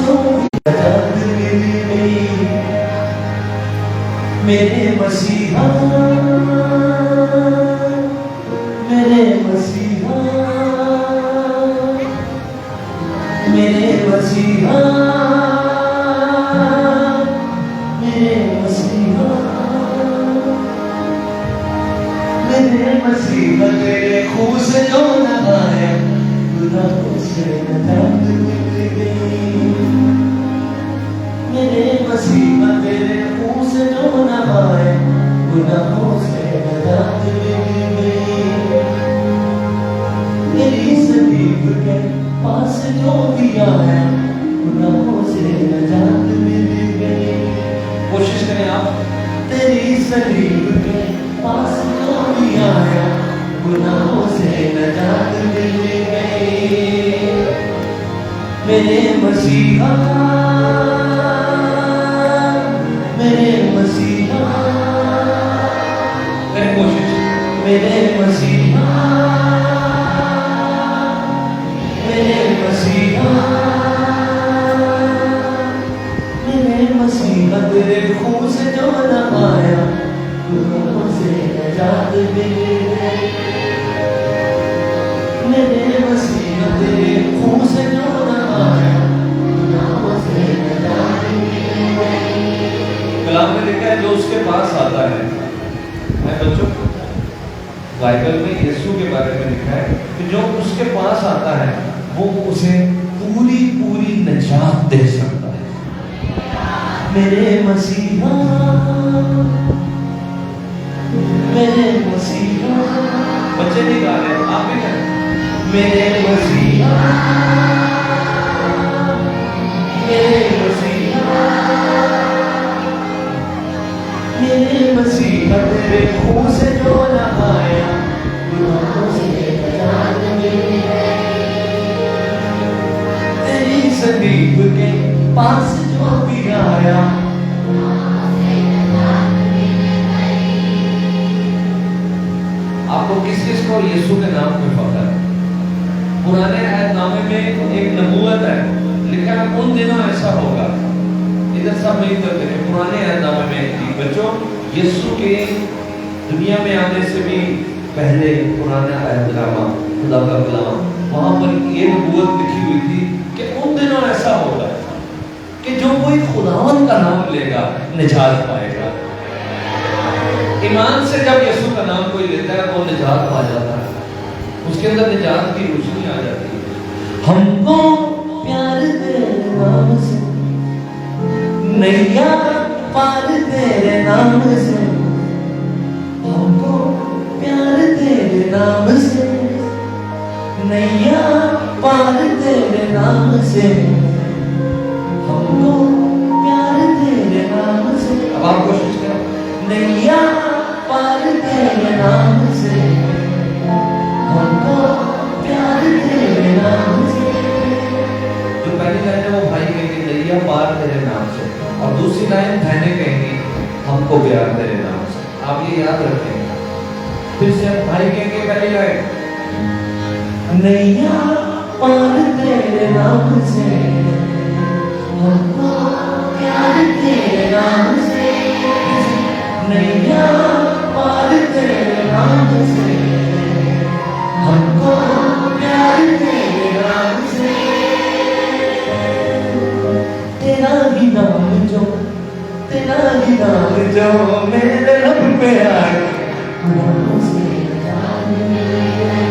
जो नजात मिल गई मेरे मसीहा, मेरे मसीहा, मेरे मसीहा, मेरे मसीहा, मेरे मसीहा तेरे खून से जो नहाया गुनाहों से नजात मिल गई। मेरे मसीहा तेरे खून से जो नहाया गुनाहों से नजात मिल गई। तेरी सलीब के पास जो दिया है गुनाहों से नजात मिल गई। कोशिश करें आप। तेरी सलीब के पास जो दिया है गुनाहों से नजात मिल गई। मेरे मसीहा, मेरे मसीहा, करें कोशिश। मेरे मसीहा, मेरे मसीहा, मेरे मसीहा तेरे खून से जो नहाया गुनाहों से नजात मिल गई। मेरे मसीहा तेरे खून से जो नहाया गुनाहों से नजात मिल गई। कलाम में लिखा है जो उसके पास आता है बच्चों, बाइबल में यीशु के बारे में लिखा है कि जो उसके पास आता है वो उसे पूरी पूरी निजात दे सकता है। मेरे मसीहा, मेरे मसीहा, बच्चे नहीं गा रहे, आप भी करें। मेरे मसीहा, मेरे मसीहा, मेरे मसीहा तेरे खून से जो नहाया गुनाहों से नजात मिल गई। तेरी सलीब के पास जो भी आया आपको किस किस को यीशु के नाम में पता है? पुराने अहदनामे में एक नबूवत है, लिखा है उन दिनों ऐसा होगा। इधर सब नहीं करते हैं। पुराने अहदनामे में बच्चों यीशु के दुनिया में आने से भी पहले पुराना अहदनामा खुदा का कलाम वहां पर ये नबूवत लिखी हुई थी कि उन दिनों ऐसा होगा कि जो कोई खुदावंद का नाम लेगा निजात पाएगा। ईमान से जब यीशु का नाम कोई लेता है वो निजात पा जाता है, उसके अंदर निजात की रोशनी आ जाती है। हमको प्यार तेरे नाम से नैया पार तेरे नाम से, हमको प्यार तेरे नाम से नैया पार तेरे नाम से, हमको प्यार तेरे नाम से। अब आप कोशिश करें। नैया पार तेरे नाम से, हमको प्यार तेरे नाम से। जो पहली लाइन है वो भाई कहेंगे नैया पार तेरे नाम से, और दूसरी लाइन बहनें कहेंगी हमको प्यार तेरे नाम से। आप ये याद रखेंगे। फिर से भाई कहेंगे पहली लाइन नैया पार तेरे नाम से, हमको प्यार तेरे नाम से, नैया पार तेरे नाम से, हमको प्यार तेरे नाम से। तेरा ही नाम जो, तेरा ही नाम जो मेरे लब पे आए गुनाहों से नजात मिल गई।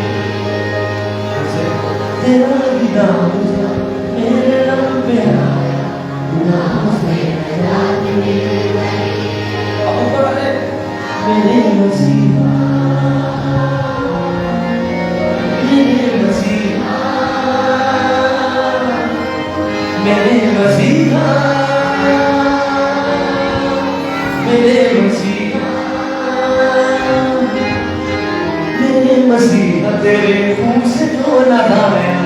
तेरा ही नाम जो मेरे लब पे आए गुनाहों से नजात मिल गई। अब ऊपर आए मेरे मसीहा, मेरे मसीहा, मेरे मसीहा, मेरे मसीहा, मेरे मसीहा तेरे खून से जो नहाया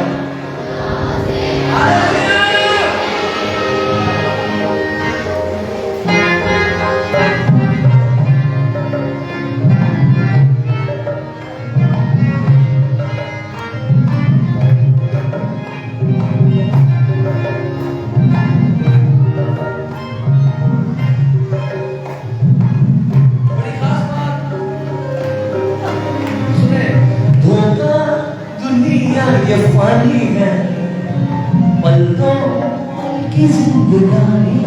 की जिंदगानी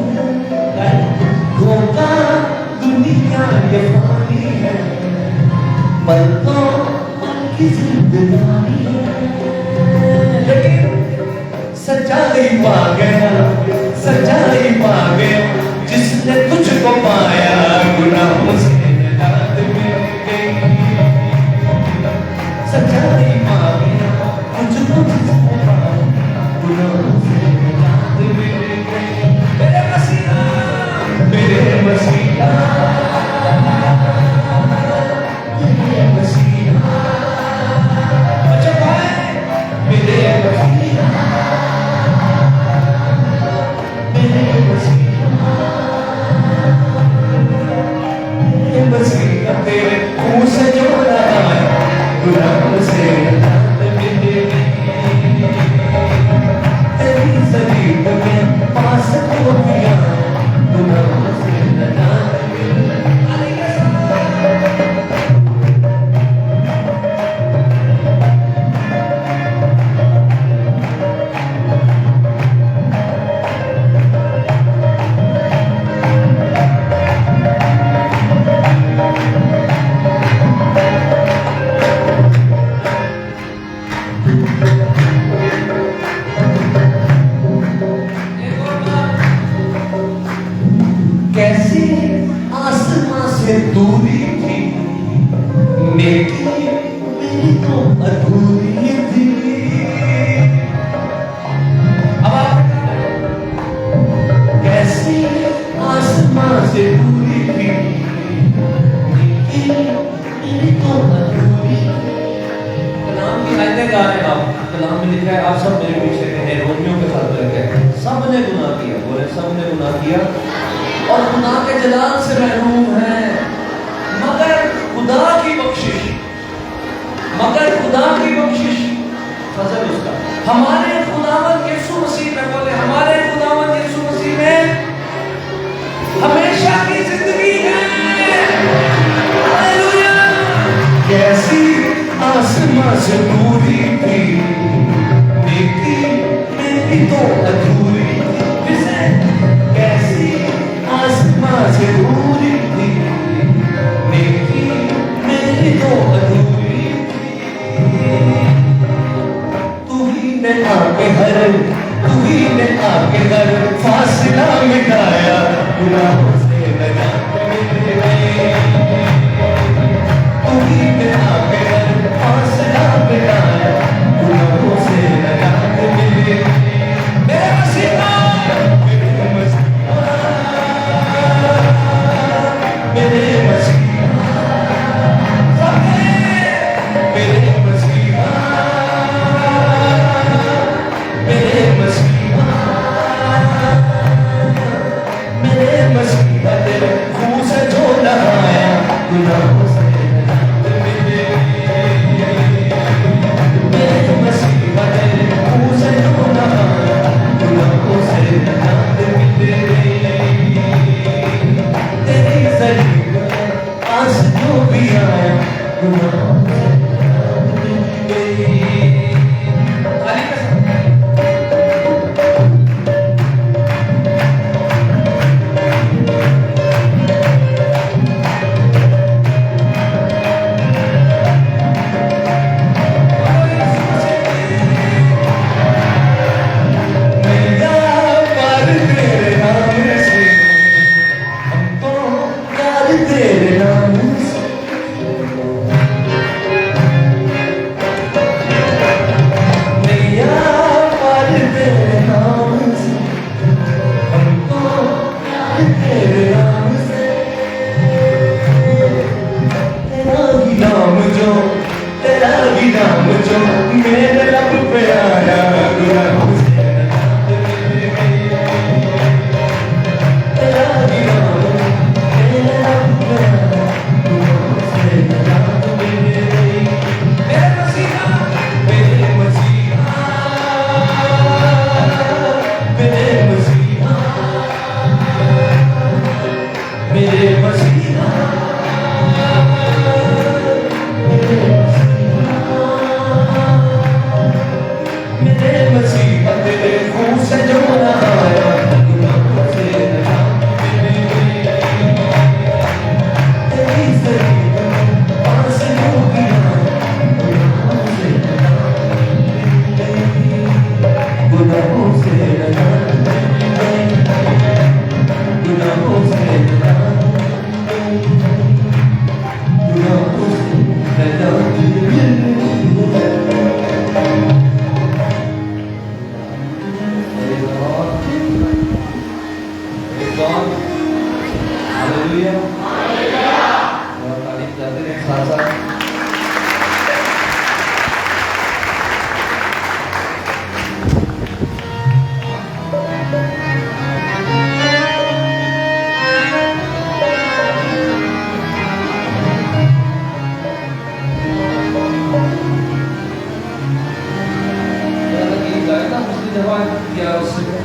है, धोखा दुनिया ये फानी है, पलकों की जिंदगानी है। लेकिन सच्चाई पा गया, सच्चाई पा गया, जिसने तुझको पाया गुनाहों से निजात मिल गई। सच्चाई पा गया, तुझको जिसने पाया गुनाहों से निजात मिल गई। मेरे मसीहा, मेरे मसीहा, मेरे मसीहा, अच्छा भाई, मेरे मसीहा, मेरे मसीहा, मेरे मसीहा, तेरे खून से जोड़ा है, गुनाहों से निजात मिल गई। तेरी सलीब में पास हो गया, गुनाहों से निजात मिल गई। कैसी आसमां से दूरी थी, मेरी तो अधूरी थी। अब आप कैसी आसमां से दूरी थी, मेरी तो अधूरी। कलाम की लाइनें गा रहे हैं आप, कलाम में लिखा है आप सब मेरे पीछे हैं, रोमियो के साथ मिलकर सबने गुनाह किया, बोले सबने गुनाह किया और खुदा के जलाल से महरूम है, मगर खुदा की बख्शिश, मगर खुदा की बख्शिश, फजल उसका हमारे खुदावंद यीशु मसीह में, बोले हमारे खुदावंद यीशु मसीह में हमेशा की जिंदगी है। हालेलुया। कैसी आसमां से दूरी थी, मेरी तो अधूरी। कैसी आसमां से दूरी थी, मेरी तो अधूरी थी। तू ही ने आके हर फासला मिटाया, गुनाहों से निजात मिल गई। तू ही ने आके हर फासला मिटाया, गुनाहों से निजात मिल गई। मेरे मसीहा, मेरे मसीहा, मेरे मसीहा, मेरे मसीहा, मेरे मसीहा, मेरे मसीहा, तेरे खून से जो नहाया, गुनाहों से निजात मिल गई। मेरे मसीहा, तेरे खून से जो नहाया, गुनाहों से निजात मिल गई। तेरी सलीब में आज जो भी आया, गुनाहों से निजात मिल गई। तेरे नाम से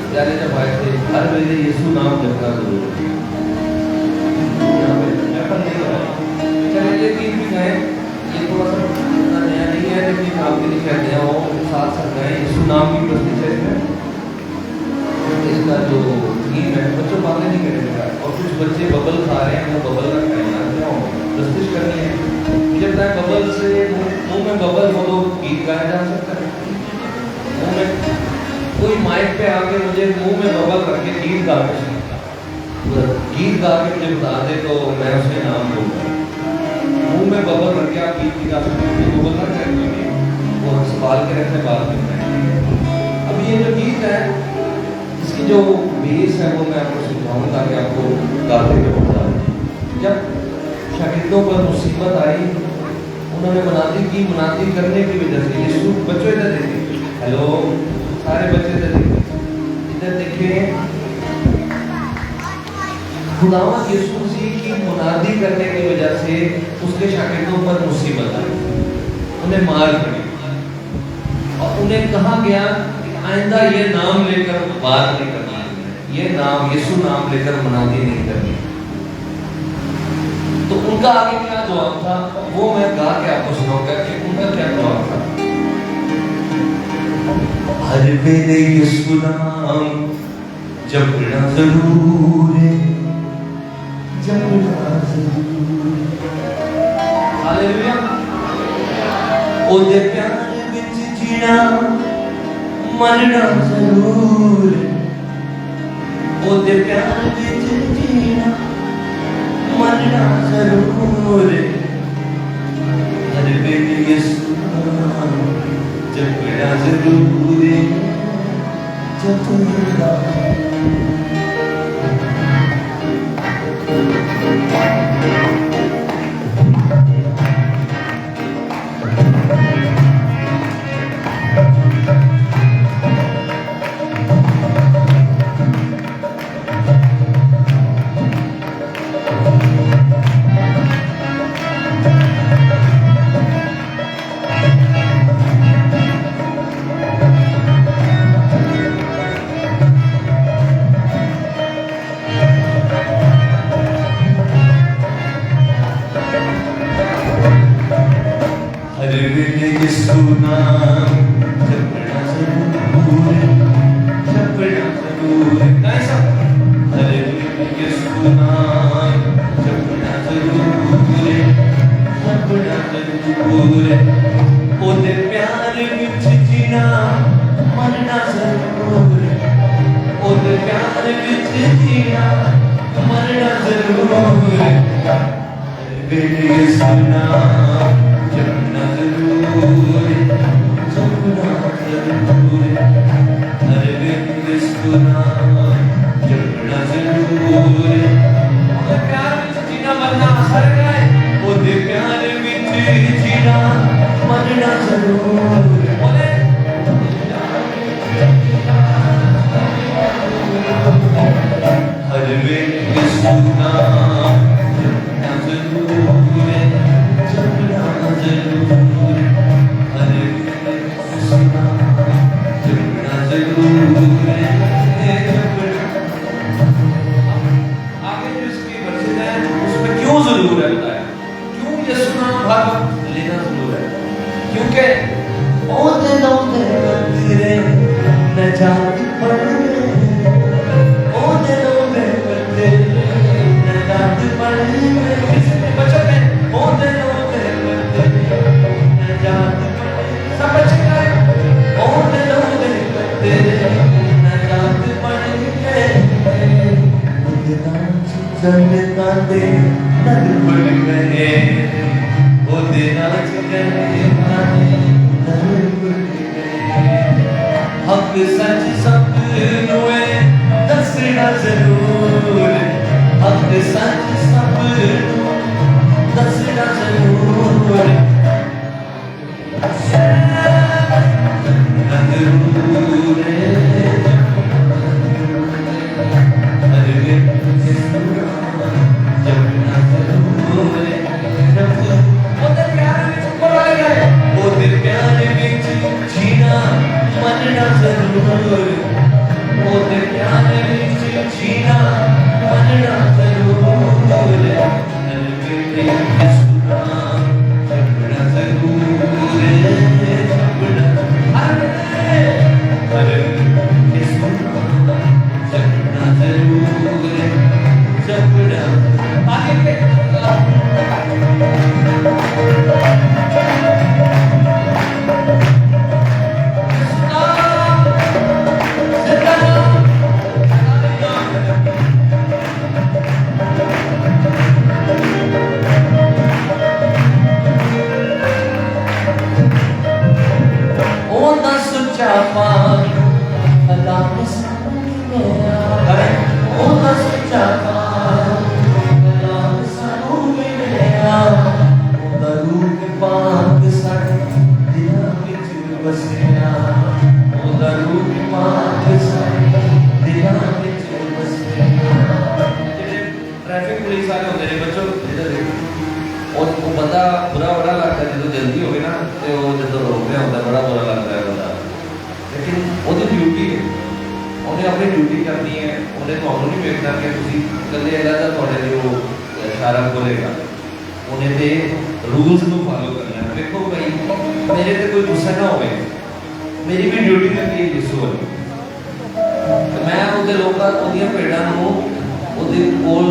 प्यारे जब आए थे हर वेले यीशु नाम जपना जरूर है। ऐसा नहीं हो रहा। चलिए ये तीन भी गए, ये थोड़ा सा इतना नया नहीं है लेकिन आपके लिए कह दिया हो साथ साथ गए यीशु नाम की प्रस्तुति है। इसका जो थीम है बच्चों बातें नहीं करेंगे और कुछ बच्चे बबल खा रहे हैं, वो बबल रख रहे हैं, क्या हो प्रस्तुति करनी है। मुझे पता है बबल से मुंह में बबल हो तो गीत गाया जा सकता है। मुंह में कोई माइक पे आके मुझे मुंह में बबल रख के गीत गा के मुझे बता दे तो मैं उसके नाम दूंगा। मुंह में बबल रख के आप गीत गा सकते हैं, बबल रख सकते वो संभाल के रखने बाद में। अब ये जो गीत है इसकी जो बेस है वो मैं आपको समझाऊंगा ताकि आपको गाते हुए पता है। जब शागिर्दों पर मुसीबत आई उन्होंने मुनादी करने की वजह से यीशु बच्चों इधर देखिए, हेलो सारे बच्चे इधर देखिए, खुदावंद यीशु मसीह की मुनादी करने की वजह से उसके शागिर्दों पर मुसीबत आई, उन्हें मार पड़ी और उन्हें कहा गया आइंदा ये नाम लेकर बात नहीं करनी, ये नाम यीशु नाम लेकर मुनादी नहीं करनी। तो उनका आगे क्या जवाब था वो मैं गा के आपको सुनाऊंगा कि उनका क्या जवाब था। हर वेले यीशु नाम जपना जरूर है, जपना जरूर। हालेलुया। ओदे प्यार विच जीना मरना जरूर, ओदे प्यार विच जीना मरना जरूर। हर वेले यीशु नाम जपना जरूर है, जपना। जीना मनना जरूर है, जपना जरूर है, जपना जरूर है, जपना आगे ट्रैफिक पुलिस वाले होते हैं बच्चों इधर और वो बंदा बुरा लगता है जो जल्दी हो गई ना तो वो जो रोक रहा होता है बड़ा बुरा लगता है बंदा, लेकिन ਉਹਦੀ ਡਿਊਟੀ है, ਉਹਨੇ अपनी ड्यूटी करनी है, ਉਹਨੇ ਤੁਹਾਨੂੰ नहीं ਵੇਖਣਾ कि ਤੁਸੀਂ ਇਕੱਲੇ ਇਹਦਾ ਤਾਂ ਤੁਹਾਡੇ ਲਈ ਉਹ ਇਸ਼ਾਰਾ ਬੋਲੇਗਾ, ਉਹਨੇ ਤੇ रूल्स ਨੂੰ फॉलो करना है। देखो भाई मेरे पे कोई गुस्सा ना होवे, मेरी भी ड्यूटी करनी है यीशु वाली, मैं ਉਹਦੇ ਲੋਕਾਂ ਉਹਦੀਆਂ ਭੇਡਾਂ ਨੂੰ ਉਹਦੇ ਕੋਲ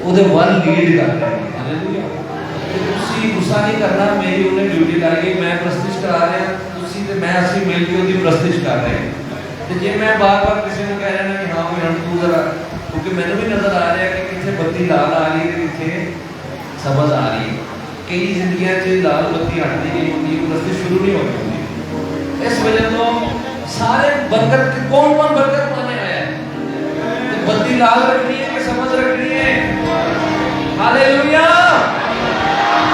ਉਹਦੇ ਵੱਲ ਲੀਡ ਕਰਨਾ ਹੈ। ਹਾਲੇਲੂਇਆ। ਤੇ ਤੁਸੀਂ ਗੁੱਸਾ ਨਹੀਂ ਕਰਨਾ, ਮੇਰੀ ਉਹਨੇ ਡਿਊਟੀ ਲਾਈ, ਮੈਂ ਪ੍ਰਸਤਿਸ਼ ਕਰਾ ਰਿਹਾ, ਤੁਸੀਂ ਤੇ ਮੈਂ ਅਸੀਂ ਮਿਲ ਕੇ ਉਹਦੀ ਪ੍ਰਸਤਿਸ਼ ਕਰ ਰਹੇ ਹਾਂ। ਤੇ ਜੇ ਮੈਂ ਬਾਰ-ਬਾਰ ਕਿਸੇ ਨੂੰ ਕਹਿ ਰਿਹਾ ਨਾ ਕਿ ਹਾਂ ਵੀ ਹਣ ਤੂੰ ਜ਼ਰਾ, ਕਿਉਂਕਿ ਮੈਨੂੰ ਵੀ ਨਜ਼ਰ ਆ ਰਿਹਾ ਕਿ ਕਿੱਥੇ ਬੱਤੀ ਲਾਲ ਆ ਰਹੀ ਹੈ ਤੇ ਕਿੱਥੇ ਸਬਜ਼ ਆ ਰਹੀ ਹੈ। ਕਈ ਜ਼ਿੰਦਗੀਆਂ 'ਚ ਲਾਲ ਬੱਤੀ ਹਟਦੀ ਗਈ ਹੁੰਦੀ ਹੈ, ਪ੍ਰਸਤਿਸ਼ ਸ਼ੁਰੂ ਨਹੀਂ ਹੋਈ ਹੁੰਦੀ। ਇਸ ਵਜ੍ਹਾ ਤੋਂ सारे बरकत कौन बरकत पाने आया है, तो बत्ती लाल रखनी है कि समझ रखनी है। Hallelujah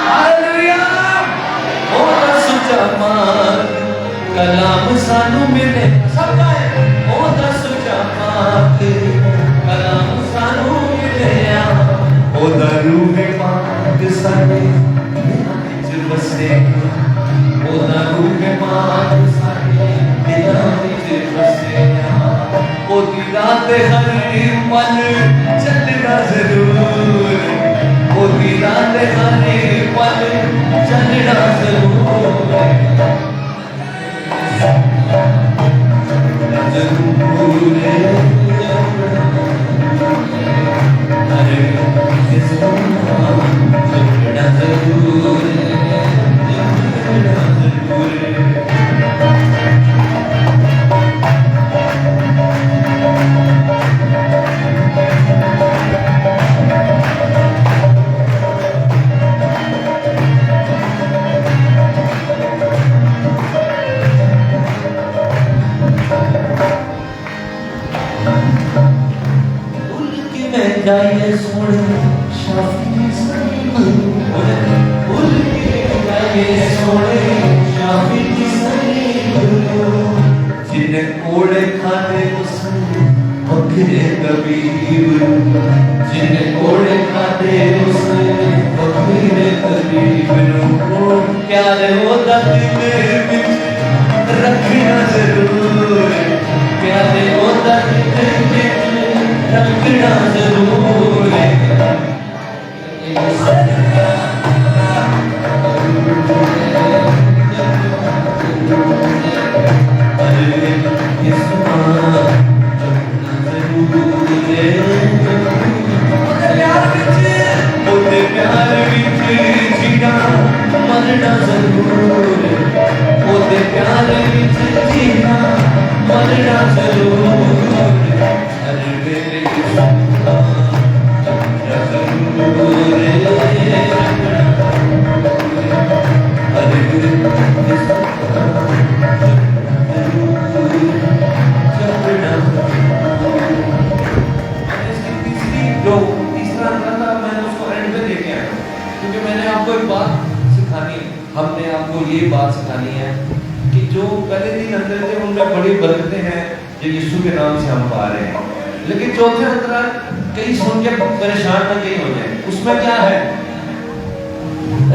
hallelujah. ओ सुचा मार्ग कलाम सानू मिले सब गाए, ओ सुचा मार्ग कलाम सानू मिले, ओ रूह पाक साडे विच बसे, ओ रूह पाक साडे ओ रात हरी पल चलना जरूर, ओ रात हरी पल चलना जरूर, जरूर अरे चलना जरूर जाइए सोने शाफी भूल के जाइए सोने शाफी जिन्हें कोड़े खाने उसने बकरे कबीर, जिन्हें कोड़े खाने उसने बकरे कबीर, प्यारे होता दिल विच रखना जरूर, प्यारे होता दिल विच रखना जरूर है। प्यार विच जीना मरना जरूर, ओदे प्यार विच जीना मरना जरूर, हर वेले हमने आपको ये बात सिखानी है कि जो पहले दिन अंदर थे उनमें बड़ी बरकतें हैं जो यीशु के नाम से हम पा रहे हैं, लेकिन चौथे अंतराल कई सुन के परेशान न कहीं हो जाए। उसमें क्या है?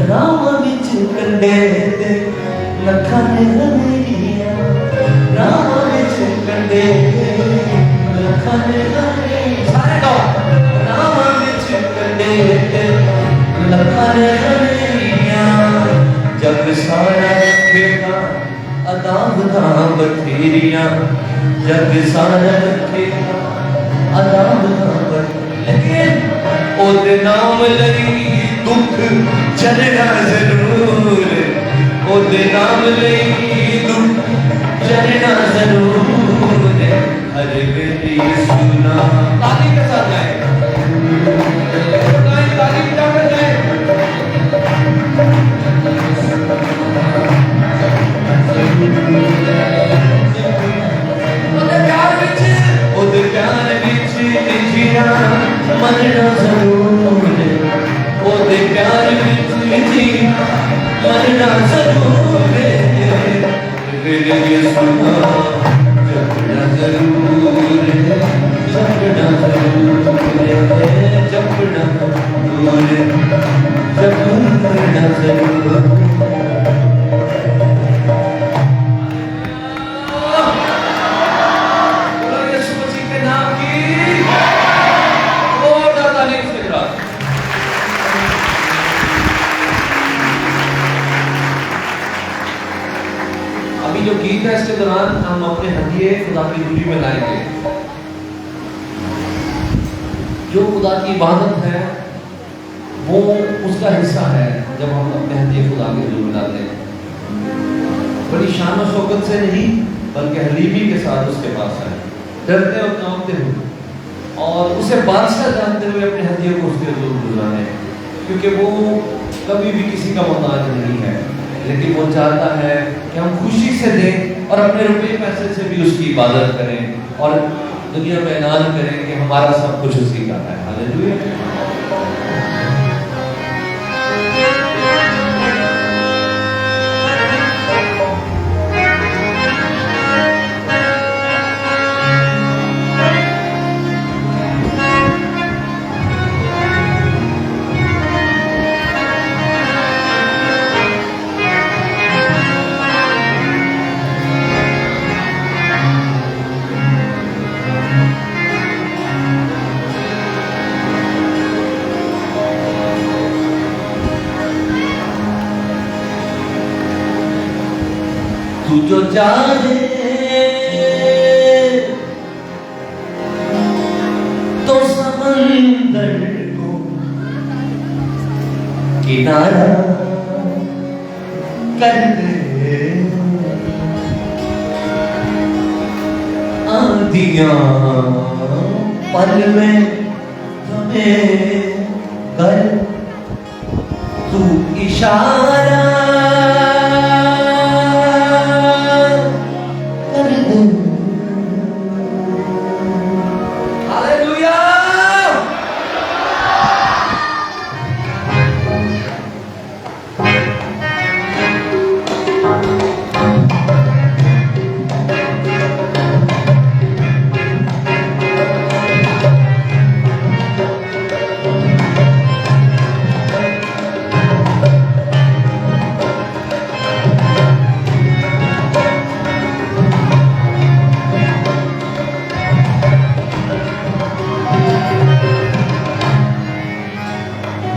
राम विच कंडे ते लखन हनेरिया, राम विच कंडे आजाद था बथेरिया जग सारा रखेगा आजाद था लेकिन ओदे नाम लई दुख चलना जरूर ओदे नाम लई दुख चलना जरूर हर वेले सुना ताली के साथ गाए ताली बजाकर गाए ओदे प्यार विच जीना मरना जरूर ओदे प्यार विच जीना मरना जरूर वेले सुना जपना जरूर जपना जरूर जपना जरूर यीशु मसीह के नाम की जोरदार तालीम से साथ अभी जो गीत है इसके दौरान हम अपने हदिये खुदा की हजूरी में लाएंगे। जो खुदा की इबादत है वो उसका हिस्सा है जब हम अपने हदिये खुदा की हजूरी में लाते हैं। बड़ी शान और शौकत से नहीं बल्कि हलीमी के साथ उसके पास है, डरते और कांपते हुए और उसे बादशाह जानते हुए अपने हदिये को उसके हजूर गुजारें, क्योंकि वो कभी भी किसी का मोहताज नहीं है, लेकिन वो चाहता है कि हम खुशी से दें और अपने रुपये पैसे से भी उसकी इबादत करें और दुनिया में ऐलान करें कि हमारा सब कुछ उसी का है। हालेलुया। तू जो चाहे तो समंदर को किनारा कर दे, आंधियां पल में हमें कर तू इशारा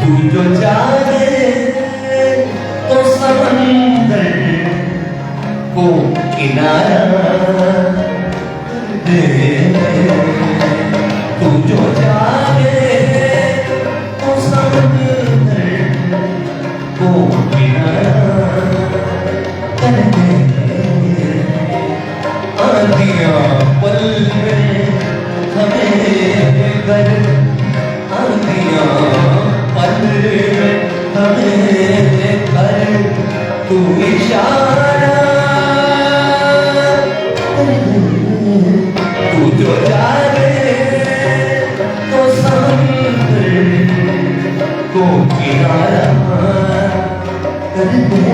तू जो चाहे तो समंदर को किनारा दे, तू जो चाहे तो समंदर को किनारा कर दे, आंधियां पल में हमें कर, आंधियां हमें कर तू इशारा, तू जो जाने तो समंदर को किनारा कर दे।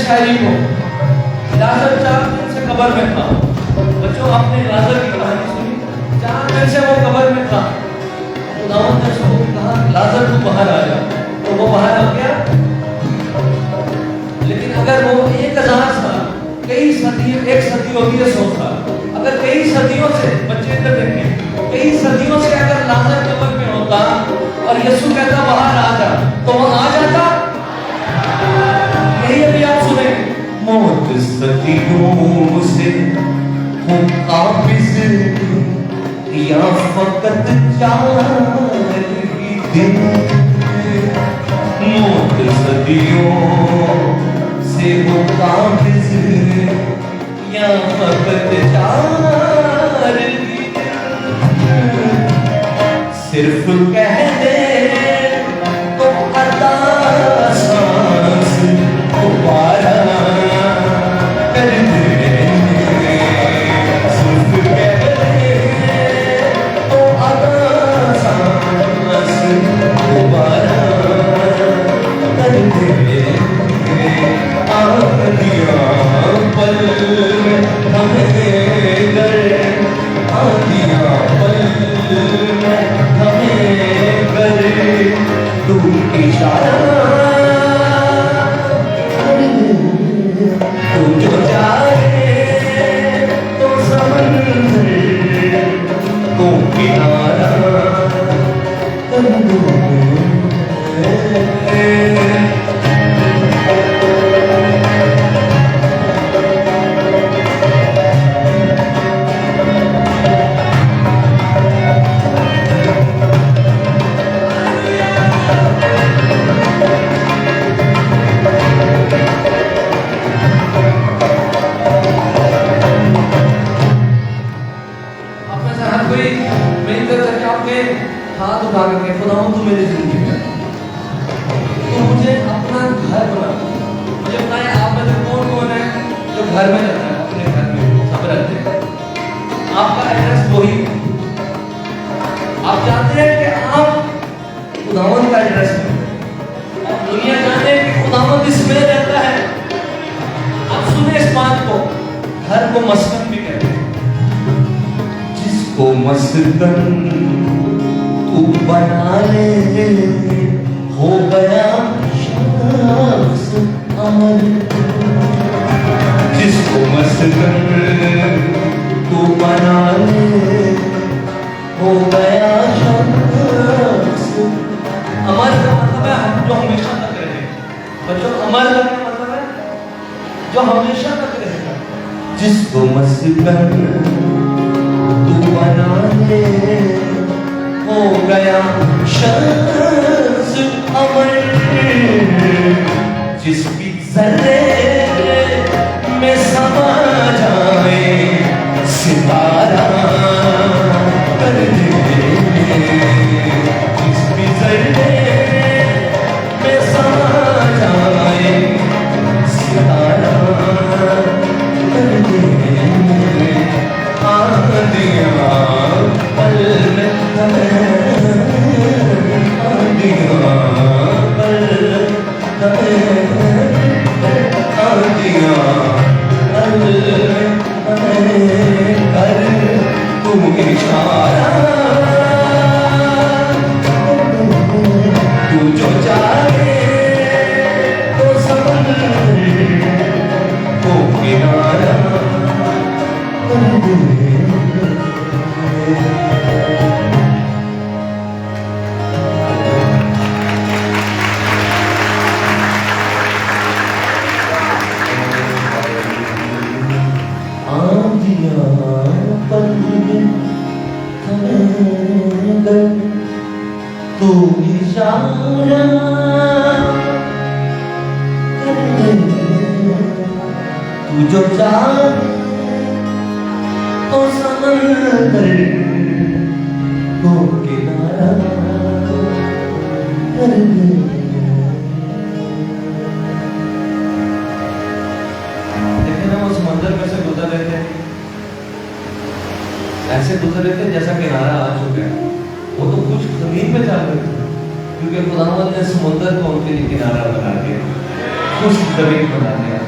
शायरी को बाहर आ जा, तो वो बाहर आ गया। लेकिन अगर वो 1000 साल, कई सदी, एक सदी होती है 100 साल, अगर कई सदियों से, बच्चे इधर देखें, कई सदियों से अगर लाजर कब्र में होता और यीशु कहता बाहर आ जा, तो वो आ जाता। यही अभी आप सुने, मौत सदियों से हो काबिज या फकत 4 ही दिन, मौत सदियों से हो काबिज या फकत 4 ही दिन, सिर्फ कह दे तो अता सांस दोबारा कर दे, सिर्फ कह दे तो अता सांस दोबारा कर दे, आंधियां पल में हमें गर, आंधियां पल में हमें गर, तू इशारा तू जो जाए तो समंदर को किनारा कर दूं। हाथ उठा करके खुदावंद तू मेरी जिंदगी में, तू मुझे अपना घर बना, मुझे बताएं आप में से कौन कौन है जो घर में रहता है, अपने घर में सब रहते हैं, आपका एड्रेस वही, आप जानते हैं कि आप खुदावंद का एड्रेस है, और दुनिया जाने कि खुदावंद इसमें रहता है। आप सुने इस बात को, घर को मस्कन भी कहते हैं, जिसको मस्कन तू बना ले हो गया शख्स अमर, जिसको मस्कन तू बना ले हो गया शख्स अमर। का मतलब है जो हमेशा तक रहे, बच्चों अमर का मतलब है जो हमेशा तक रहेगा, जिसको मस्कन तू बना ले हो गया शख्स अमर, जिसकी ज़र्रे में समा जाए सितारा कर दे, जिसकी ज़र्रे में समा जाए सितारा कर दे, आंधियां पल में तू जो चाहे तो समंदर को किनारा कर दे। देखे ना वो समंदर में से गुजर रहे थे, ऐसे गुजर रहे थे जैसा किनारा आ चुका है। वो तो कुछ जमीन में चल रहे थे क्योंकि खुदावंद ने समुद्र को उनके लिए किनारा बना दिया, कुछ जमीन बना दिया।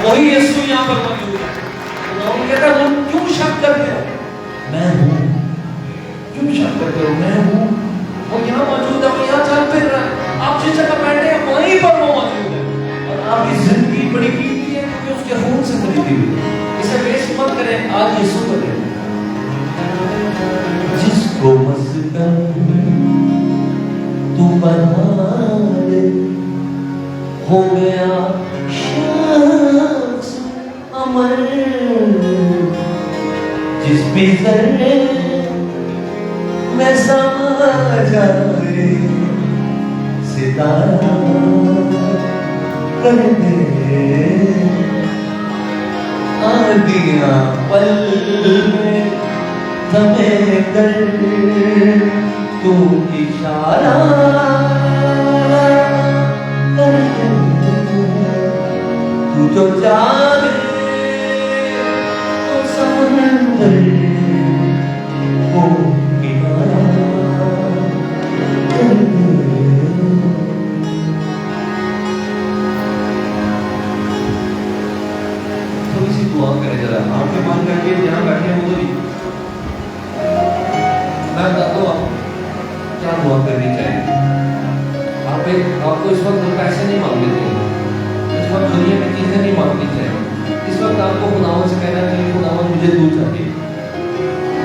वही यीशु यहाँ पर मौजूद है। उन्होंने कहता है क्यों शक करते हो, मैं हूँ, क्यों शक करते हो? मैं हूँ, वो यहाँ मौजूद है, वो यहाँ चल फिर रहा है, आप जिस जगह बैठे हैं वहीं पर वो मौजूद है। और आपकी जिंदगी बड़ी कीमती है क्योंकि उसके खून से खरीदी हुई है। इसे वेस्ट मत करें, आज यीशु को दें। जिसको मस्कन तू बना दे, हो गया शख्स अमर, जिस भी जर्रे में समा जाए सितारा कर दे, आदियाँ पल में थमे कर तू इशारा कर दे, तू जो चाहे तो समंदर को किनारा कर दे। थोड़ी सी दुआ करें जरा, आंखें बंद करके जहाँ बैठे हैं वो मैं बताता हूँ आपको क्या दुआ करनी चाहिए। आपको इस वक्त पैसे नहीं मांगने चाहिए, इस वक्त दुनिया में चीजें नहीं मांगनी चाहिए। इस वक्त आपको खुदावन से कहना चाहिए, खुदावन मुझे तू चाहिए,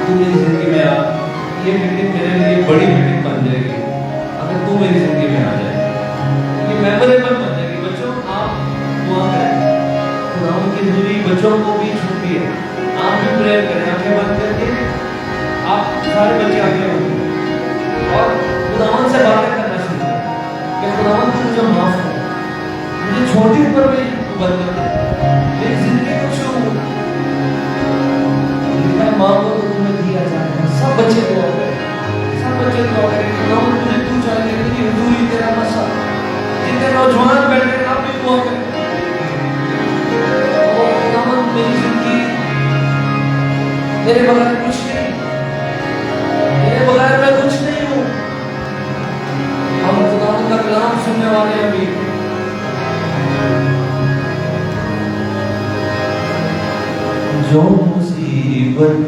तू मेरी जिंदगी में आ। ये मीटिंग मेरे लिए बड़ी मीटिंग बन जाएगी अगर तू मेरी जिंदगी में आ जाए, ये मेमोरेबल बन जाएगी। बच्चों आप दुआ करें, खुदावन की दूरी बच्चों को भी छूटी है, आप भी प्रेयर करें, आंखें बंद करके आप सारे बच्चे आगे होंगे और खुदावन से बातें करना शुरू करें कि खुदावन तू मुझे माफ कर, मुझे छोटी उम्र में बंद कर दे, मेरी जिंदगी को शुरू मैं मांगो तो तुम्हें दिया जाएगा। सब बच्चे दुआ करें, सब बच्चे दुआ करें, खुदावन मुझे तू चाहिए, तेरी हुजूरी, तेरा मसा। जितने नौजवान बैठे हैं आप भी दुआ करें, खुदावन मेरी जिंदगी तेरे बगैर कुछ नहीं, मेरे बगैर मैं कुछ नहीं हूँ। हम खुदावन का कलाम सुनने वाले हैं अभी। जो मुसीबत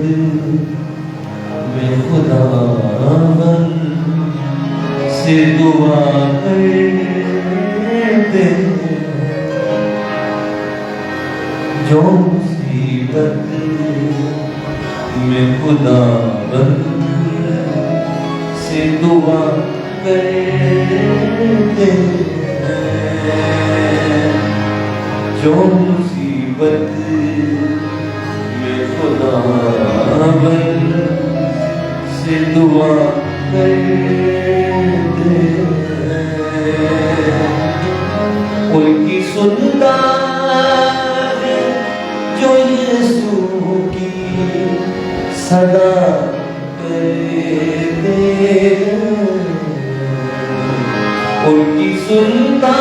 में खुदावन से दुआ करते, जो मुसीबत में खुदावन से दुआ करते, जो मुसीबत में खुदावन से दुआ करते, उनकी सुनता है जो यीशु की सदा करते, उनकी सुनता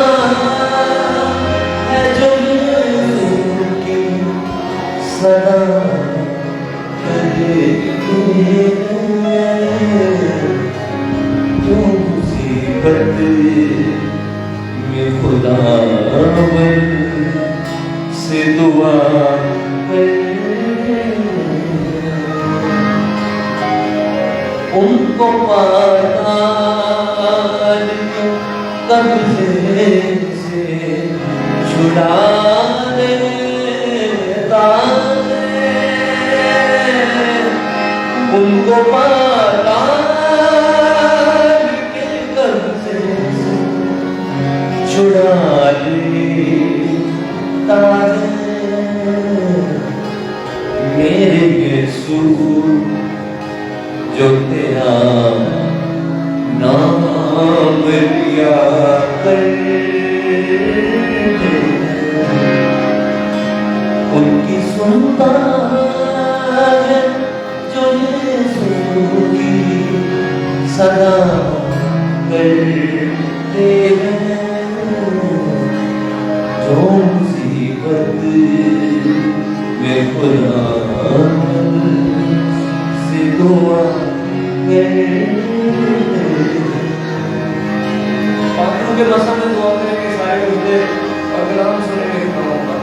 है जो यीशु की सदा करते, जो मुसीबत में खुदावन से दुआ उनको पाताल कब्जे से छुड़ाने ताने, उनको पाताल के कब्जे से छुड़ाने ताने, मेरे यीशु जो तेरा नाम लिया कर, उनकी सुनता है जो यीशु की सदा करते हैं, जो मुसीबत में खुदावन से दुआ पात्रों के मसा में दुआ करेंगे सारे मुद्दे और कलाम सुनेंगे खुदावन का।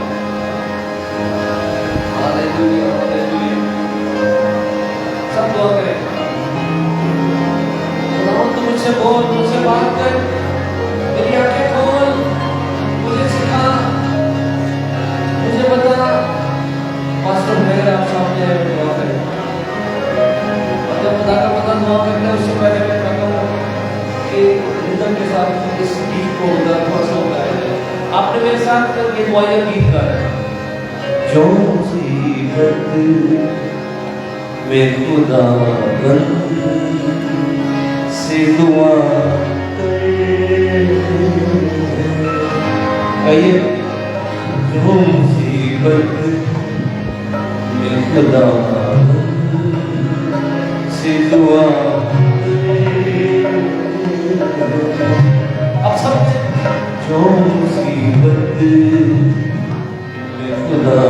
Hallelujah hallelujah. मेरे साथ ये दुआया गीत गा रहे हैं। जो मुसीबत में खुदा से दुआ कहिए, जो मुसीबत में खुदा से दुआ। अब सब जो मुसीबत में खुदा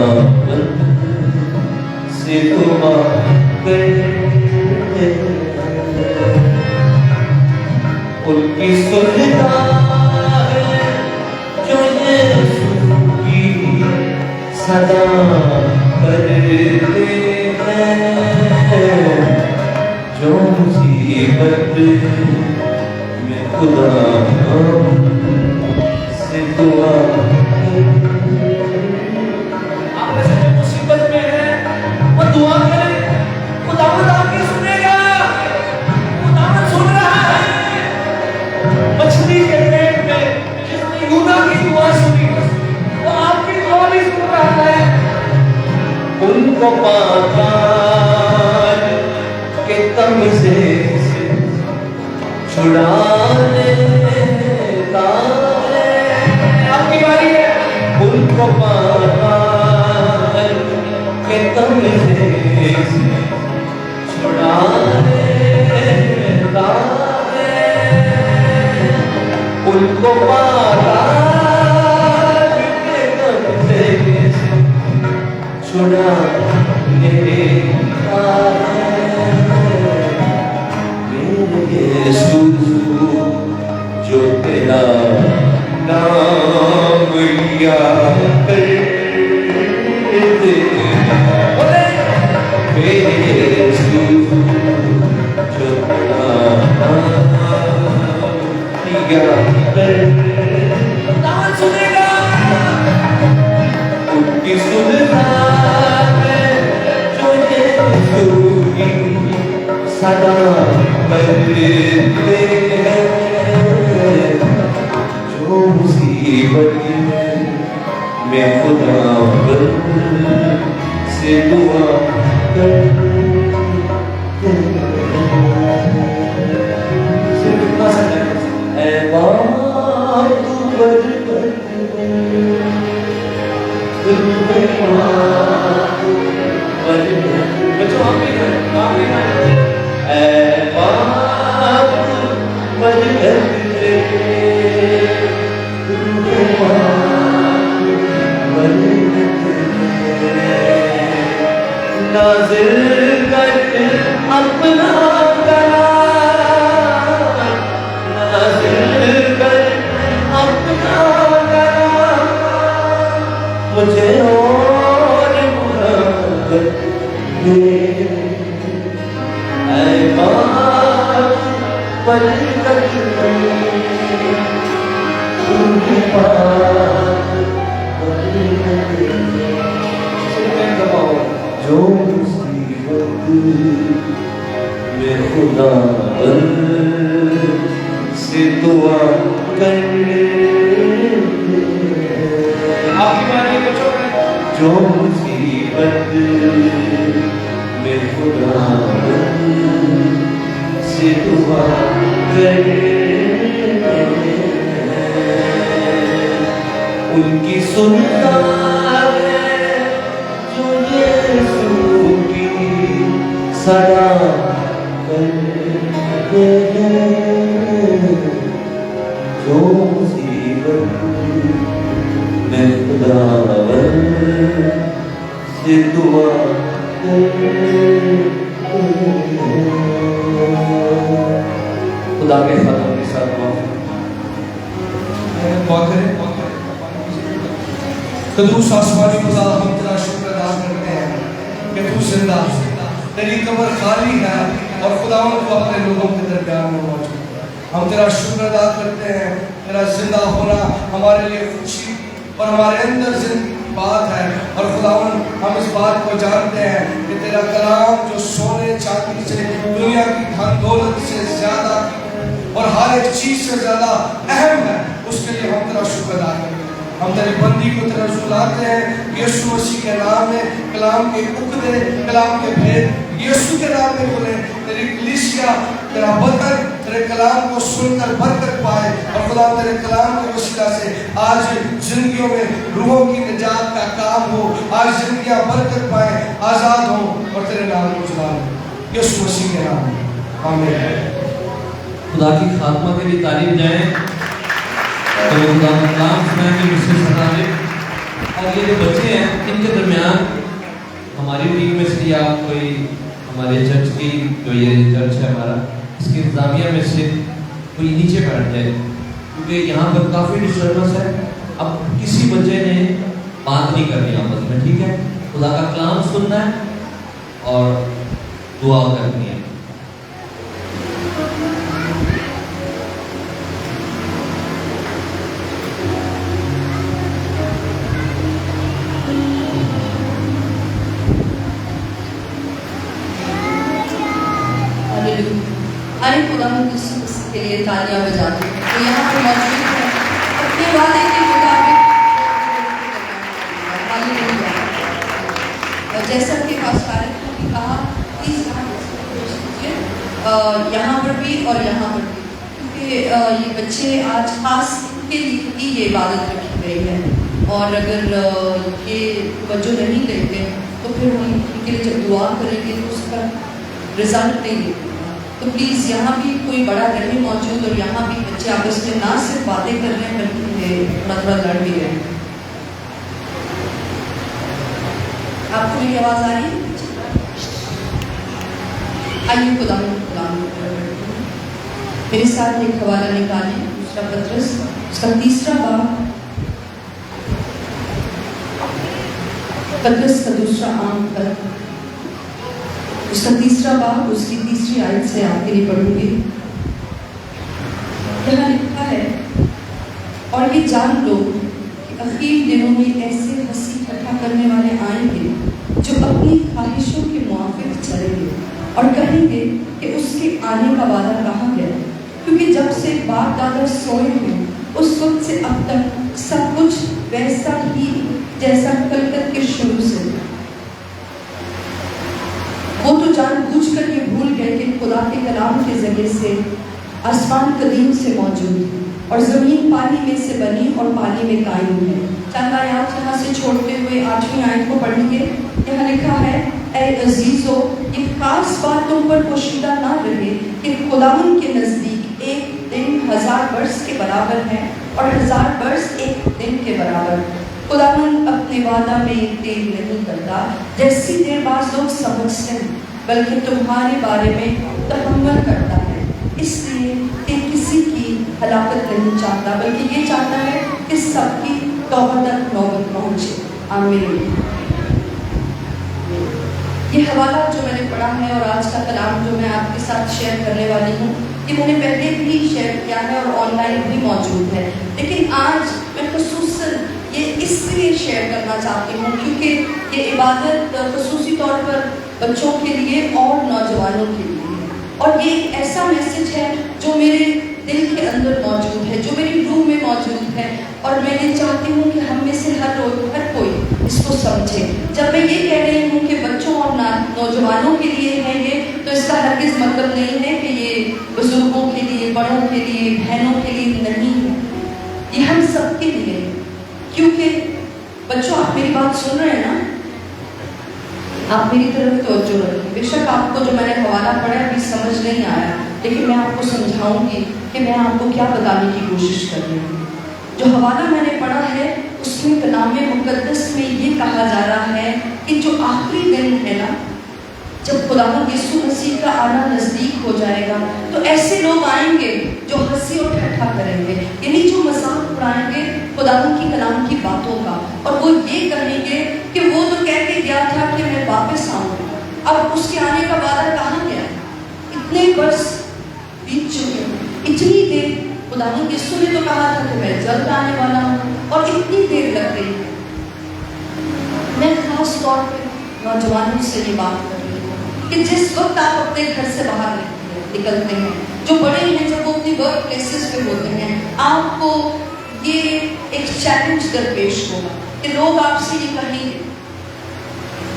से दुआ उनकी सुनता है जो यीशु की सदा करते हैं। जो मुसीबत में खुदा से दुआ। आप में से जो मुसीबत में है वो दुआ करें, खुदावंद आपकी सुनेगा। खुदावंद सुन रहा है। मछली के पेट में जिसने यूना की दुआ सुनी वो आपकी दुआ भी सुन रहा है। उनको पाताल के तम से छुड़ाने आपकी बारी है। उनको पाताल के तम से छुड़ाने उनको पाताल के तम से छुड़ाने यीशु जो तेरा नाम लिया करते मेरे यीशु जो तेरा नाम लिया करते सुनेगा। उनकी सुनता है जो यीशु की सदा करते हैं। जो मुसीबत में खुदा से दुआ करते सिर्फ इतना सा ऐ बात बरकत बच्चों आप भी ऐ बात बरकत नाज़िल कर अपना कलाम, नाज़िल कर अपना कलाम, मुझे और मोहब्बत दे। ऐ बात बरकत उनकी बात जो मुसीबत में खुदा से दुआ करने आपकी बारी बच्चों जो मुसीबत में खुदा से दुआ करने उनकी सुनता है जो यीशु की सदा करते हैं। जो मुसीबत में खुदा से दुआ खुदा के साथ अपने साथ दुआ करें। कदूस आसमानी खुदा हम तेरा शुक्र अदा करते हैं कि तू जिंदा, तेरी कब्र खाली है और खुदावंद तू अपने लोगों के दरमियान में मौजूद है। हम तेरा शुक्र अदा करते हैं, तेरा जिंदा होना हमारे लिए खुशी और हमारे अंदर जिंदगी बात है। और खुदावंद हम इस बात को जानते हैं कि तेरा कलाम जो सोने चांदी से, दुनिया की धन दौलत से ज्यादा और हर एक चीज से ज्यादा अहम है, उसके लिए हम तेरा शुक्र अदा करते हैं। हम तेरे बंदी को तेरा सुलाते हैं यीशु मसीह के नाम में। कलाम के उकदे, कलाम के भेद यीशु के नाम में खुले। तेरी कलीसिया तेरा बरकत, तेरे कलाम को सुनकर बरकत पाए। और खुदा तेरे कलाम के वसीला से आज जिंदगियों में रूहों की निजात का काम हो। आज जिंदगियां बरकत पाए, आजाद हो और तेरे नाम को चलाए यीशु मसीह के नाम में, आमीन। खुदा की खात्मा के लिए तारीफ जाए। तो खुदा का कलाम सुनाएंगे मिस्टर सनाले। और ये जो बच्चे हैं इनके दरमियान हमारी टीम में से या कोई हमारे चर्च की, जो ये चर्च है हमारा, इसकी इंतजामिया में से कोई नीचे बैठ जाए, क्योंकि यहाँ पर काफ़ी डिस्टर्बेंस है। अब किसी बच्चे ने बात नहीं करनी आपस में, ठीक है? खुदा का कलाम सुनना है और दुआ करनी है। अरे खुदा के लिए तालियां बजाते हैं। तो यहाँ पर मौजूद है अपने वादे के मुताबिक। और जैसा कि पास्टर ने कहा, प्लीज यहाँ पर भी और यहाँ पर भी, क्योंकि ये बच्चे आज खास के लिए ही ये इबादत रखी गई है। और अगर ये तवज्जो नहीं देते तो फिर हम इनके लिए जब दुआ करेंगे तो उसका रिजल्ट नहीं देते। तो प्लीज़ यहाँ भी कोई बड़ा घर नहीं मौजूद और यहाँ भी बच्चे आपस में ना सिर्फ बातें कर रहे हैं बल्कि थोड़ा थोड़ा लड़ भी रहे हैं। आपको मेरी आवाज़ आ रही है? आइए खुदा मेरे साथ एक हवाला निकालें, दूसरा पत्रस उसका तीसरा बाब, पत्रस का दूसरा आम पर उसका तीसरा बाब उसकी तीसरी आयत से आपके लिए पढ़ूंगी। यहाँ लिखा है, और ये जान लो कि अखीर दिनों में ऐसे हंसी इकट्ठा करने वाले आएंगे जो अपनी ख्वाहिशों के मुआफिक चलेंगे और कहेंगे कि उसके आने का वादा कहाँ गया, क्योंकि जब से बाप दादा सोए हैं उस वक्त से अब तक सब कुछ वैसा ही जैसा कलकत के शुरू से। वो तो जानबूझ कर ये भूल गए कि खुदा के कलाम के जरिए से आसमान कदीम से मौजूद और ज़मीन पानी में से बनी और पानी में कायम है। चंद आयत यहाँ से छोड़ते हुए 8वीं आयत को पढ़ेंगे। यहाँ लिखा है, ऐ अजीजों, ये खास बात तुम पर पोशीदा ना रहे कि खुदावन के नज़दीक एक दिन 1000 वर्ष के बराबर है और 1000 वर्ष एक दिन के बराबर। खुदावन अपने वादा में देर नहीं करता जैसी देर बाज़ लोग समझते हैं, बल्कि तुम्हारे बारे में तहम्मुल करता है, इसलिए कि किसी की हलाकत नहीं चाहता बल्कि ये चाहता है कि सबकी तौबा तक नौबत पहुँचे। आमीन। ये हवाला जो मैंने पढ़ा है और आज का कलाम जो मैं आपके साथ शेयर करने वाली हूँ, ये मैंने पहले भी शेयर किया है और ऑनलाइन भी मौजूद है, लेकिन आज मैं खुसूसन ये इसलिए शेयर करना चाहती हूँ क्योंकि ये इबादत खुसूसी तौर पर बच्चों के लिए और नौजवानों के लिए है। और ये एक ऐसा मैसेज है जो मेरे दिल के अंदर मौजूद है, जो मेरी रूह में मौजूद है, और मैं ये चाहती हूँ कि हम में से हर कोई इसको समझे। जब मैं ये कह रही हूँ कि बच्चों और नौजवानों के लिए है ये, तो इसका हरगिज़ मतलब नहीं है कि ये बुजुर्गों के लिए, बड़ों के लिए, बहनों के लिए नहीं है, ये हम सबके लिए है। क्योंकि बच्चों, आप मेरी बात सुन रहे हैं ना? आप मेरी तरफ तवज्जो रखें। बेशक आपको जो मैंने हवाला पढ़ा अभी समझ नहीं आया, लेकिन मैं आपको समझाऊंगी कि मैं आपको क्या बताने की कोशिश कर रही हूँ। जो हवाला मैंने पढ़ा है उसमें कलाम मुक़द्दस में ये कहा जा रहा है कि जो आखिरी दिन है ना, जब खुदावंद यीशु मसीह का आना नज़दीक हो जाएगा, तो ऐसे लोग आएंगे जो हंसी और ठट्ठा करेंगे, यानी जो मजाक उड़ाएंगे खुदावंद की कलाम की बातों का, और वो ये कहेंगे कि वो तो कह के गया था कि मैं वापस आऊँगा, अब उसके आने का वादा कहाँ गया? इतने वर्ष बीत चुके हैं, इतनी देर खुदावंद यीशु ने तो कहा था कि मैं जल्द आने वाला हूँ, और इतनी देर लग गई। मैं खास तौर पर नौजवानों से ये बात कर रही हूँ कि जिस वक्त आप अपने घर से बाहर निकलते हैं, जो बड़े हैं जब वो अपनी वर्क प्लेसेस पे होते हैं, आपको ये एक चैलेंज दरपेश होगा कि लोग आपसे ये कहेंगे,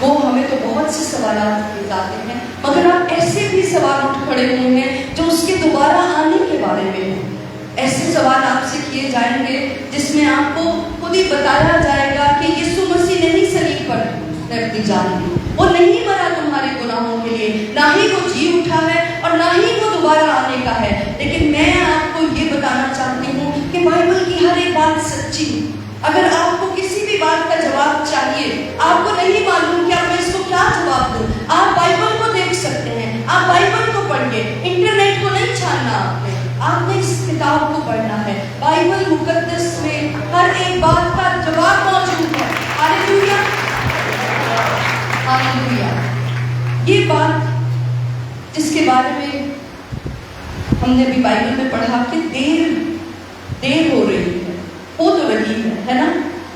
वो हमें तो बहुत से सवाल किए जाते हैं, मगर आप ऐसे भी सवाल उठ खड़े होंगे जो उसके दोबारा आने के बारे में है। ऐसे सवाल आपसे किए जाएंगे जिसमें आपको खुद ही बताया जाएगा कि यीशु मसीह नहीं सलीब पर अपनी जान दी, वो नहीं मरा तुम्हारे गुनाहों के लिए, ना ही वो जी उठा है और ना ही वो दोबारा आने का है। लेकिन मैं आपको ये बताना चाहती हूँ कि बाइबल की हर एक बात सच्ची है। अगर आपको किसी भी बात का जवाब चाहिए, आपको नहीं मालूम कि आप इसको क्या जवाब दूं, आप बाइबल को देख सकते हैं, आप बाइबल को पढ़िए, इंटरनेट को नहीं छानना आपने इस किताब को पढ़ना है। बाइबल मुकद्दस में हर एक बात का जवाब मौजूद है। Hallelujah, hallelujah. ये बात जिसके बारे में हमने भी बाइबल में पढ़ा कि देर हो रही है, वो तो रही है ना।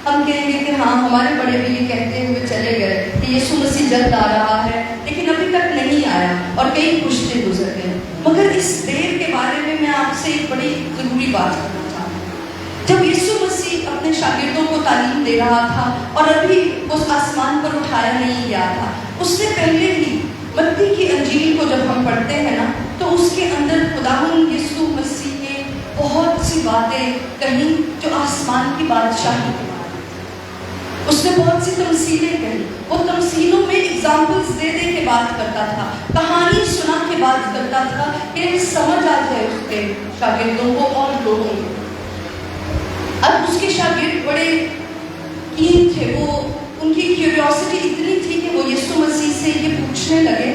हम कहेंगे कि हाँ, हमारे बड़े भी ये कहते हुए चले गए कि यीशु मसीह जल्द आ रहा है, लेकिन अभी तक नहीं आया और कई पुश्ते गुजर गए। मगर इस देर के बारे में मैं आपसे एक बड़ी जरूरी बात करना चाहती हूँ। जब यीशु मसीह अपने शागिर्दों को तालीम दे रहा था और अभी उस आसमान पर उठाया नहीं गया था, उससे पहले ही मत्ती की अंजील को जब हम पढ़ते हैं ना, तो उसके अंदर खुदावंद यीशु मसीह ने बहुत सी बातें कही जो आसमान की बादशाही के बारे में। उसने बहुत सी तमसीलें कही, वो तमसीलों में एग्जाम्पल्स दे दे के बात करता था, कहानी सुना के बात करता था कि समझ आ जाए उसके शागिर्दों को और लोगों को। अब उसके शागिर्द बड़े कीन थे, वो उनकी क्यूरियोसिटी इतनी थी कि वो यीशु मसीह से ये पूछने लगे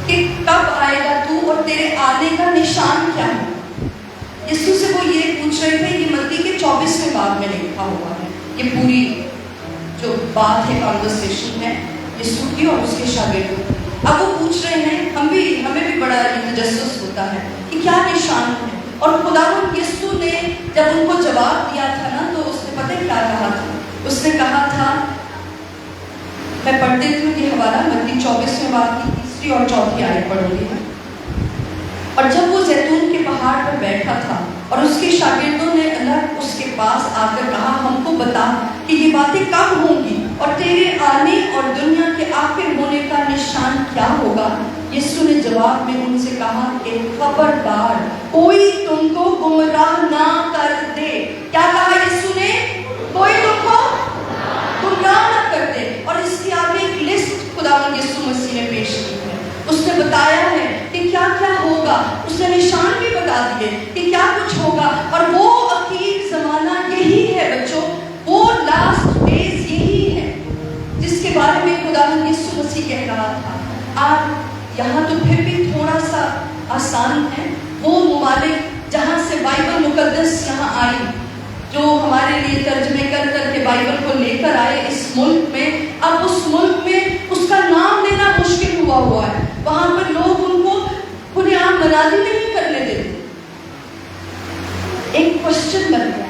कि कब आएगा तू और तेरे आने का निशान क्या है। यीशु से वो ये पूछ रहे थे, ये मत्ती के 24वें बाब में लिखा हुआ है। ये पूरी जो बात है, कॉन्वर्सेशन है यीशु की और उसके शागिर्दों की। अब वो पूछ रहे हैं, हमें भी बड़ा तजस्सुस होता है कि क्या निशान है। और खुदावंद यीशु ने जब उनको जवाब दिया था ना, तो उसने पता है क्या कहा था। उसने कहा था, मैं पढ़ देती हूँ ये हवाला, मत्ती 24वें बाब की 3री और 4थी आयत पढ़ूंगी। और जब वो जैतून के पहाड़ पर बैठा था और उसके शागिर्दों ने अल्लाह उसके पास आकर कहा, हमको बता कि ये बातें कब होंगी और तेरे आने और दुनिया के आखिर होने का निशान क्या होगा। यीशु ने जवाब में उनसे कहा कि खबरदार कोई तुमको गुमराह ना कर दे। क्या कहा यीशु ने? कोई तुमको गुमराह ना कर दे। और इसकी आगे एक लिस्ट खुदावंद यीशु मसीह ने पेश की है। उसने बताया है कि क्या क्या होगा, उसने निशान भी बता दिए कि क्या कुछ होगा। और वो आखिरी जमाना यही है बच्चों, वो लास्ट डेज यही है जिसके बारे में खुदावंद यीशु मसीह कह रहा था। आप यहाँ तो फिर भी थोड़ा सा आसान है, वो मुमालिक जहाँ से बाइबल मुकद्दस यहाँ आई, जो हमारे लिए तर्जमे कर करके बाइबल को लेकर आए इस मुल्क में, अब उस मुल्क में उसका नाम लेना मुश्किल हुआ है। वहां पर लोग उनको खुलेआम मनाजी नहीं करने देते। एक क्वेश्चन बन गया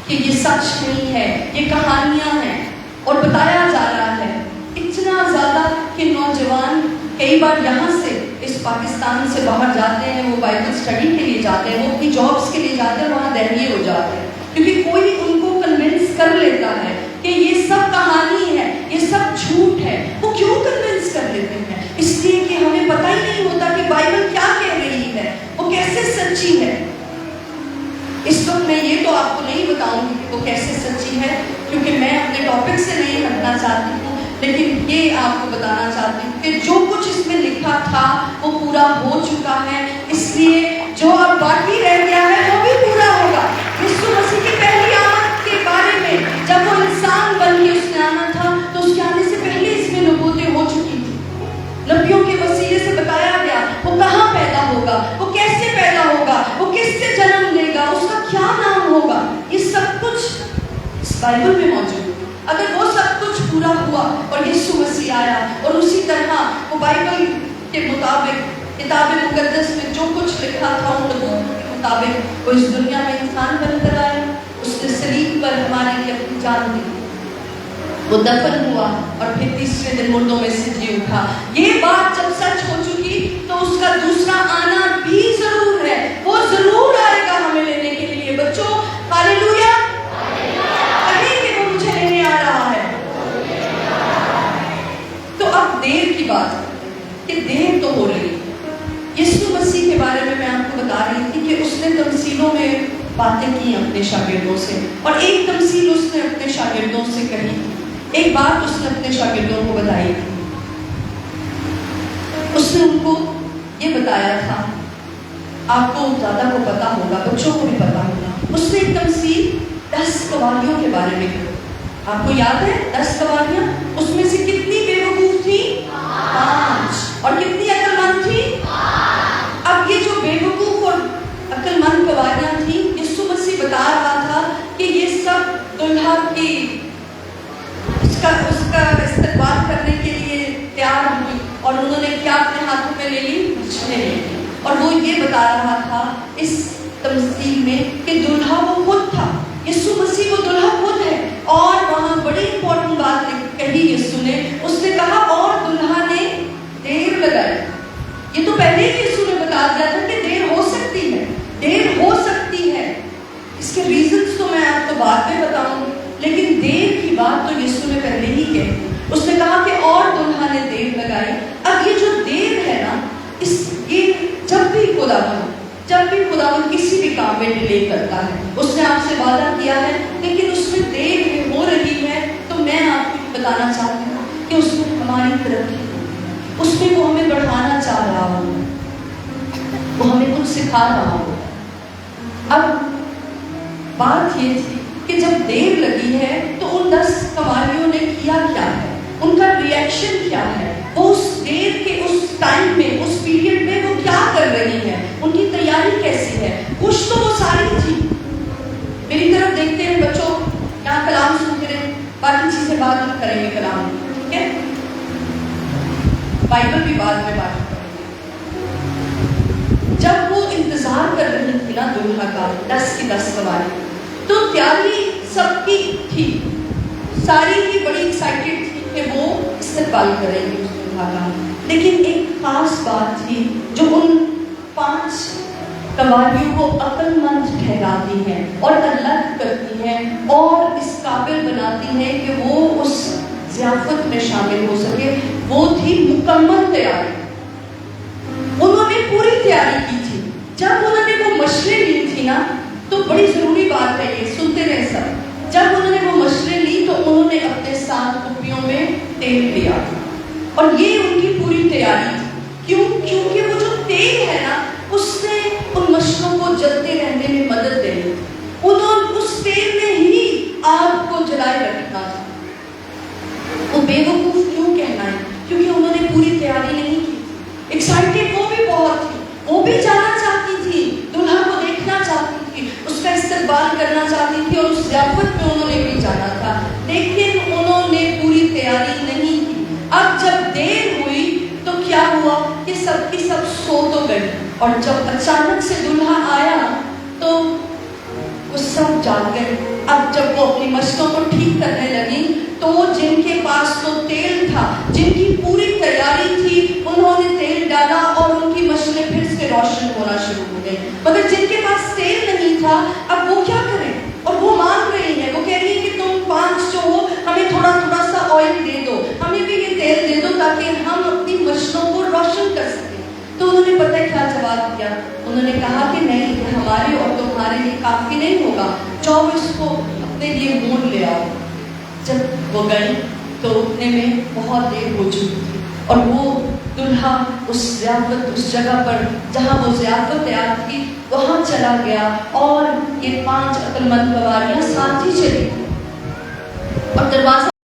कि ये सच नहीं है, ये कहानियां हैं और बताया जा रहा है इतना ज्यादा कि नौजवान कई बार यहाँ से इस पाकिस्तान से बाहर जाते हैं, वो बाइबल स्टडी के लिए जाते हैं, वो अपनी जॉब्स के लिए जाते हैं, वहाँ दहलीए हो जाते हैं क्योंकि कोई उनको कन्विंस कर लेता है कि ये सब कहानी है, ये सब झूठ है। वो क्यों कन्विंस कर लेते हैं? इसलिए कि हमें पता ही नहीं होता कि बाइबल क्या कह रही है, वो कैसे सच्ची है। इस वक्त मैं ये तो आपको नहीं बताऊंगी कि वो कैसे सच्ची है, क्योंकि मैं अपने टॉपिक से नहीं हटना चाहती हूँ, लेकिन ये आपको बताना चाहती हूँ कि जो कुछ इसमें लिखा था वो पूरा हो चुका है। इसलिए जो अब बाकी रह गया है वो भी पूरा होगा। यीशु मसीह की पहली आमद के बारे में जब वो इंसान बन के उसने आना था, तो उसके आने से पहले इसमें नबूवतें हो चुकी थी। नबियों के वसीले से बताया गया वो कहाँ पैदा होगा, वो कैसे पैदा होगा, वो किससे जन्म लेगा, उसका क्या नाम होगा, ये सब कुछ इस बाइबल में मौजूद है। अगर वो सब कुछ पूरा हुआ और यीशु मसीह आया और उसी तरह वो बाइबल के मुताबिक किताब मुकद्दस में जो कुछ लिखा था उन लोगों के मुताबिक वो इस दुनिया में इंसान बनकर आया, उसने सलीब पर हमारे लिए अपनी जान दी, वो दफन हुआ और फिर तीसरे दिन मुर्दों में से जी उठा। ये बात जब सच हो चुकी तो उसका दूसरा आना भी जरूर है, वो जरूर आएगा हमें लेने के लिए। बच्चों, खाली देर की बात कि देर तो हो रही है। यीशु मसीह के बारे में मैं आपको बता रही थी कि उसने तमसीलों में बातें की अपने शागिर्दों से, और एक तमसील उसने अपने शागिर्दों से कही, एक बात उसने अपने शागिर्दों को बताई। उसने उनको ये बताया था, आपको ज़्यादा को पता होगा, बच्चों को भी पता होगा, उसने एक तमसील 10 कवालियों के बारे में कही। आपको याद है 10 कवालियां? उसमें से कितनी बेवकूफ थी? 5। और कितनी अक्लमंद थी? अब ये जो बेवकूफ और अक्लमंद कवालियां थी, यीशु मसीह बता रहा था कि ये सब दुल्हा की उसका इस्तेमाल करने के लिए तैयार हुई, और उन्होंने क्या अपने हाथों में ले ली? मछली ले ली। और वो ये बता रहा था इस तमसील में कि दुल्हा वो खुद था, यीशु मसीह वो दुल्हा खुद है। और वहां बड़ी इंपॉर्टेंट बात कही यीशु ने, उसने कहा और दुल्हा ने देर लगाई। ये तो पहले ही यीशु ने बता दिया था कि देर हो सकती है, देर हो सकती है। इसके रीजंस तो मैं आपको बाद में बताऊंगी, लेकिन देर की बात तो यीशु ने पहले ही कही। उसने कहा कि और दुल्हा ने देर लगाई। अब ये जो देर है ना, ये जब भी खुदावंद किसी भी काम में डिले करता है, उसने आपसे वादा किया है, लेकिन उसमें देर हो रही है, तो मैं आपको बताना चाहती हूँ कि उसमें हमारी तरक्की, उसमें वो हमें बढ़ाना चाह रहा हो, वो हमें कुछ सिखा रहा हो। अब बात ये थी कि जब देर लगी है तो उन 10 कवालियों ने किया क्या है, उनका रिएक्शन क्या है, वो उस देर के उस टाइम में, उस पीरियड में वो क्या कर रही है, उनकी तैयारी कैसी है। खुश तो वो सारी थी। मेरी तरफ देखते हैं बच्चों, यहाँ कलाम सुनते रहे, बाकी चीजें बाद में करेंगे, कलाम, ठीक है, बाइबल भी बाद में बात करेंगे। जब वो इंतजार कर रही थी ना दुल्हा का 10 की 10 कवाली, तो तैयारी सबकी थी, सारी ही बड़ी एक्साइटेड थी कि वो इस्तेमाल करेंगे उस दुल्हा का। लेकिन एक खास बात थी जो उन 5 कवालियों को अक्लमंद ठहराती है और अलग करती है और इस काबिल बनाती है कि वो उस ज़ियाफत में शामिल हो सके। वो थी मुकम्मल तैयारी। उन्होंने पूरी तैयारी की थी। जब उन्होंने वो मछली ली थी ना, तो बड़ी जरूरी बात है ये, सुनते रहे सब। जब उन्होंने वो मछली ली तो उन्होंने अपने साथ कुप्पियों में तेल लिया, और ये उनकी पूरी तैयारी थी। क्यों? क्योंकि वो जो तेल है ना, उससे उन मछलियों को जलते रहने में मदद देनी। उन्होंने उस तेल में ही आग को जलाए रखना था। वो बेवकूफ क्यों कहना है? क्योंकि उन्होंने पूरी तैयारी नहीं की। एक्साइटेड वो भी बहुत थी, वो भी जाना चाहती थी, दुल्हा को देखना चाहती थी, उसका इस्तेमाल करना चाहती थी, और उस ज़ियाफत में उन्होंने भी जाना था, लेकिन उन्होंने पूरी तैयारी नहीं की। अब जब देर हुई तो क्या हुआ कि सबकी सब सो तो गई, और जब अचानक से दुल्हा आया तो वो सब जाग गए। अब जब वो अपनी मछलियों को ठीक करने लगी, तो जिनके पास तो तेल था, जिनकी पूरी तैयारी थी, उन्होंने तेल डाला और उनकी मछलियां फिर से रोशन होना शुरू हो गई। मगर जिनके पास तेल नहीं था, अब वो क्या करें? और वो मांग रही है, वो कह रही है कि तुम 5 जो हो, हमें थोड़ा थोड़ा सा ऑयल दे दो, हमें भी ये तेल दे दो, ताकि हम अपनी मछलियों को रोशन कर सकें। तो उन्होंने पता है क्या जवाब दिया? उन्होंने कहा कि नहीं, ये हमारे और तुम्हारे लिए काफी नहीं होगा, जाओ इसको अपने लिए मोल ले आओ। जब वो गई तो उतने में बहुत देर हो चुकी थी, और वो दुल्हा उस ज़ियाफत, उस जगह पर जहाँ वो ज़ियाफत तैयार थी, वहाँ चला गया, और ये 5 अक्लमंद कवालियाँ साथ ही चली, और दरवाजा